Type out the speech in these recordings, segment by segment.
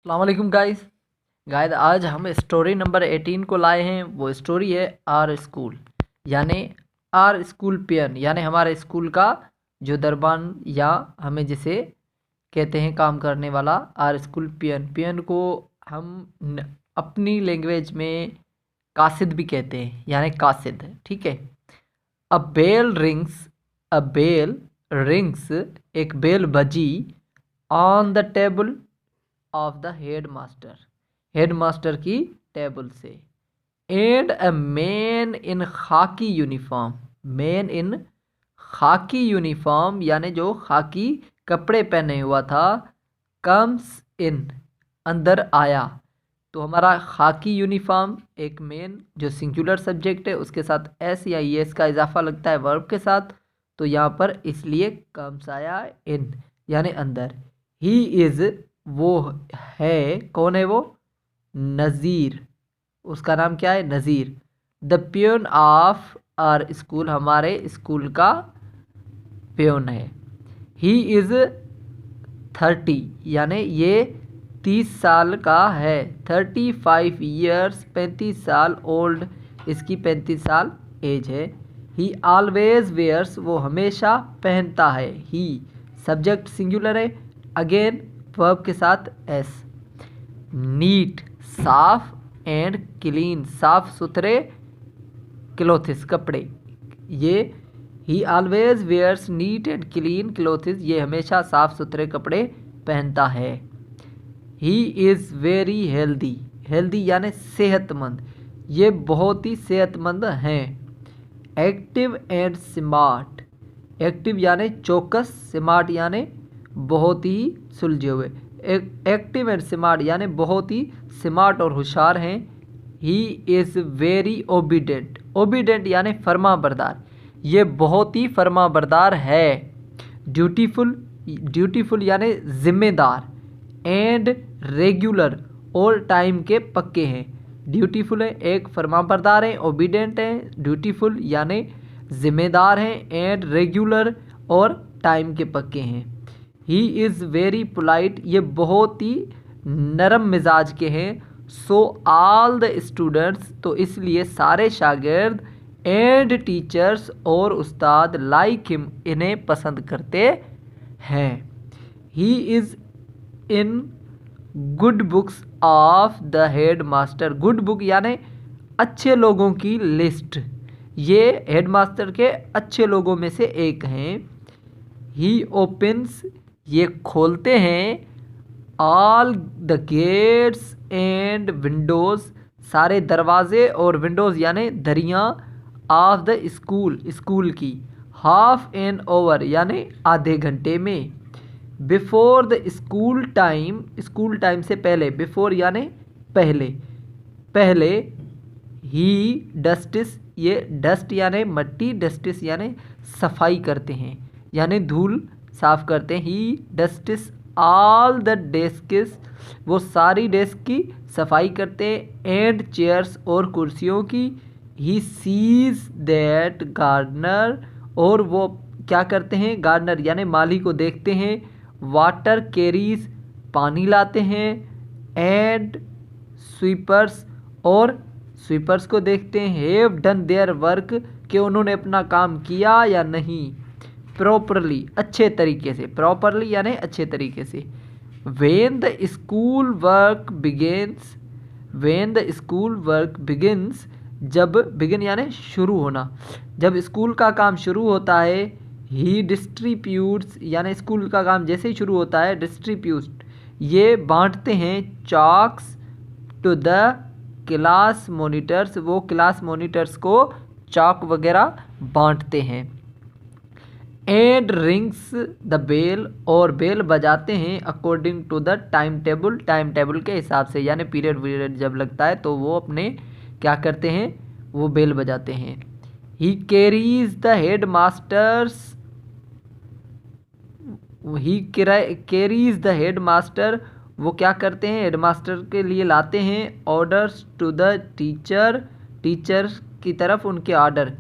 अस्सलाम वालेकुम गाइस आज हम स्टोरी नंबर 18 को लाए हैं। वो स्टोरी है आर स्कूल यानी आर स्कूल पियन यानी हमारे स्कूल का जो दरबान या हमें जिसे कहते हैं काम करने वाला। आर स्कूल पियन पियन को हम अपनी लैंग्वेज में कासिद भी कहते हैं यानी कासिद। ठीक है। A bell rings a bell rings एक बेल बजी on the table of the headmaster की टेबल से। And a man in khaki uniform man in khaki uniform यानी जो खाकी कपड़े पहने हुआ था कम्स इन अंदर आया। तो हमारा खाकी यूनिफॉर्म एक मेन जो सिंगुलर सब्जेक्ट है उसके साथ एस या एस का इजाफा लगता है वर्ब के साथ। तो यहाँ पर इसलिए कम्स आया इन यानी अंदर। ही इज़ वो है, कौन है वो? नज़ीर। उसका नाम क्या है? Nazir. The peon of our school हमारे स्कूल का प्यून है। ही इज़ 30 यानी ये 30 साल का है। 35 ईयर्स 35 साल ओल्ड इसकी 35 साल एज है। ही ऑलवेज वेयर्स वो हमेशा पहनता है। ही सब्जेक्ट सिंगुलर है। अगेन वर्ब के साथ एस। नीट साफ एंड क्लीन साफ सुथरे क्लोथिस कपड़े। ये he always wears neat and clean clothes ये हमेशा साफ सुथरे कपड़े पहनता है। He is very healthy healthy यानी सेहतमंद ये बहुत ही सेहतमंद हैं। एक्टिव एंड स्मार्ट एक्टिव यानी चौकस, स्मार्ट यानी बहुत ही सुलझे हुए। एक्टिव एंड स्मार्ट यानी बहुत ही स्मार्ट और होशियार हैं। ही इज़ वेरी ओबीडेंट ओबीडेंट यानी फर्मा बरदार ये बहुत ही फर्मा बरदार है। ड्यूटीफुल ड्यूटीफुल यानी जिम्मेदार। एंड रेगुलर और टाइम के पक्के हैं। ड्यूटीफुल है एक फर्मा बरदार है, ओबीडेंट है, ड्यूटीफुल यानी जिम्मेदार हैं, एंड रेगुलर और टाइम के पक्के हैं। ही इज़ वेरी पोलाइट ये बहुत ही नरम मिजाज के हैं। सो ऑल द स्टूडेंट्स तो इसलिए सारे शागिर्द एंड टीचर्स और उस्ताद लाइक हिम इन्हें पसंद करते हैं। He is in good books of the head master good book यानी अच्छे लोगों की लिस्ट ये हेड मास्टर के अच्छे लोगों में से एक हैं। ही ओपन्स ये खोलते हैं all the gates and Windows सारे दरवाजे और विंडोज़ यानी दरियाँ ऑफ द स्कूल की हाफ एन ओवर यानी आधे घंटे में। बिफोर द स्कूल टाइम से पहले बिफोर यानी पहले ही डस्टिस ये डस्ट यानी मट्टी, डस्टिस यानी सफाई करते हैं यानी धूल साफ करते हैं। ही डस्टिस ऑल द डेस्क्स वो सारी डेस्क की सफाई करते हैं। एंड चेयर्स और कुर्सियों की। ही सीज दैट गार्डनर और वो क्या करते हैं? गार्डनर यानी माली को देखते हैं। वाटर कैरीज पानी लाते हैं। एंड स्वीपर्स और स्वीपर्स को देखते हैं। हैव डन देयर वर्क कि उन्होंने अपना काम किया या नहीं। प्रॉपरली अच्छे तरीके से, प्रॉपरली यानी अच्छे तरीके से। When the school work begins जब बिगिन यानी शुरू होना, जब स्कूल का काम शुरू होता है। ही डिस्ट्रीब्यूट्स यानी स्कूल का काम जैसे ही शुरू होता है डिस्ट्रीब्यूट ये बांटते हैं chalks to the class monitors वो क्लास मॉनिटर्स को चॉक वगैरह बांटते हैं। एंड रिंग्स द बेल और बेल बजाते हैं according to the time table के हिसाब से यानी पीरियड जब लगता है तो वो अपने क्या करते हैं? वो बेल बजाते हैं। He carries the head master वो क्या करते हैं? हेडमास्टर के लिए लाते हैं ऑर्डर्स टू द टीचर की तरफ उनके order.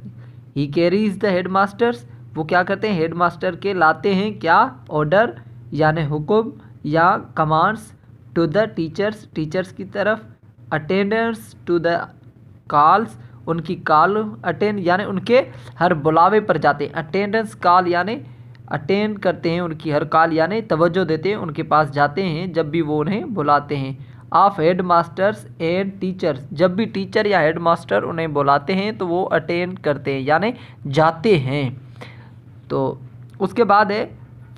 He carries the headmasters वो क्या करते हैं? हेडमास्टर के लाते हैं क्या? ऑर्डर यानी हुक्म या commands to the teachers, teachers की तरफ, अटेंडेंस टू द कॉल्स, उनकी कॉल अटेंड यानी उनके हर बुलावे पर जाते हैं। अटेंडेंस कॉल यानी अटेंड करते हैं उनकी हर कॉल यानी तवज्जो देते हैं, उनके पास जाते हैं जब भी वो उन्हें बुलाते हैं। Of head masters and teachers, जब भी टीचर या हेड मास्टर उन्हें बुलाते हैं तो वो अटेंड करते हैं यानी जाते हैं। तो उसके बाद है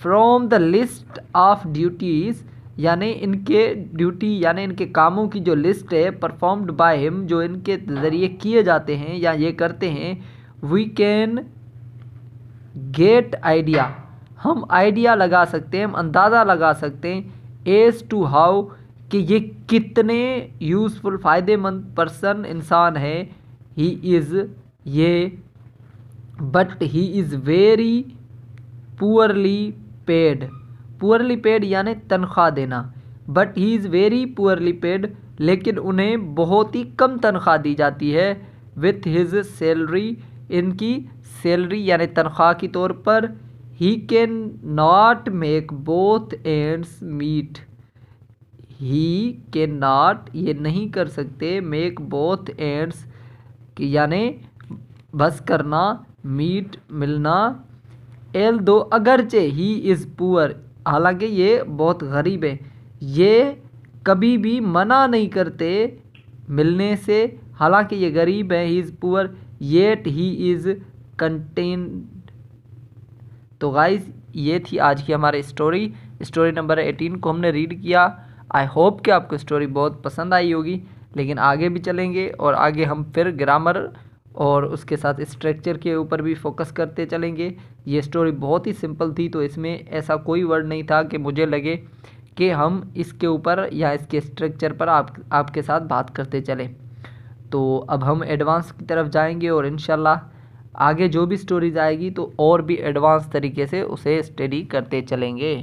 from the list of duties, यानी इनके ड्यूटी यानी इनके कामों की जो लिस्ट है परफॉर्म्ड बाय हिम, जो इनके ज़रिए किए जाते हैं या ये करते हैं। वी कैन गेट आइडिया, हम आइडिया लगा सकते हैं, हम अंदाज़ा लगा सकते हैं एज टू हाउ, कि ये कितने यूज़फुल फ़ायदेमंद पर्सन इंसान है। ही इज़ ये, but he is very poorly paid, poorly paid यानी तनख्वाह देना। But he is very poorly paid, लेकिन उन्हें बहुत ही कम तनख्वाह दी जाती है। विथ हिज सैलरी, इनकी सैलरी यानी तनख्वाह के तौर पर। He can not make both ends meet, he can not ये नहीं कर सकते, मेक बोथ एंड्स यानी बस करना, मीट मिलना। एल दो अगरचे ही इज़ पुअर, हालांकि ये बहुत गरीब है, ये कभी भी मना नहीं करते मिलने से, हालांकि ये गरीब है। He is poor yet he is content. तो गाइस ये थी आज की हमारी स्टोरी नंबर 18 को हमने रीड किया। आई होप कि आपको स्टोरी बहुत पसंद आई होगी, लेकिन आगे भी चलेंगे और आगे हम फिर ग्रामर और उसके साथ स्ट्रक्चर के ऊपर भी फोकस करते चलेंगे। ये स्टोरी बहुत ही सिंपल थी, तो इसमें ऐसा कोई वर्ड नहीं था कि मुझे लगे कि हम इसके ऊपर या इसके स्ट्रक्चर पर आपके साथ बात करते चलें। तो अब हम एडवांस की तरफ जाएंगे और इंशाल्लाह आगे जो भी स्टोरीज आएगी तो और भी एडवांस तरीके से उसे स्टडी करते चलेंगे।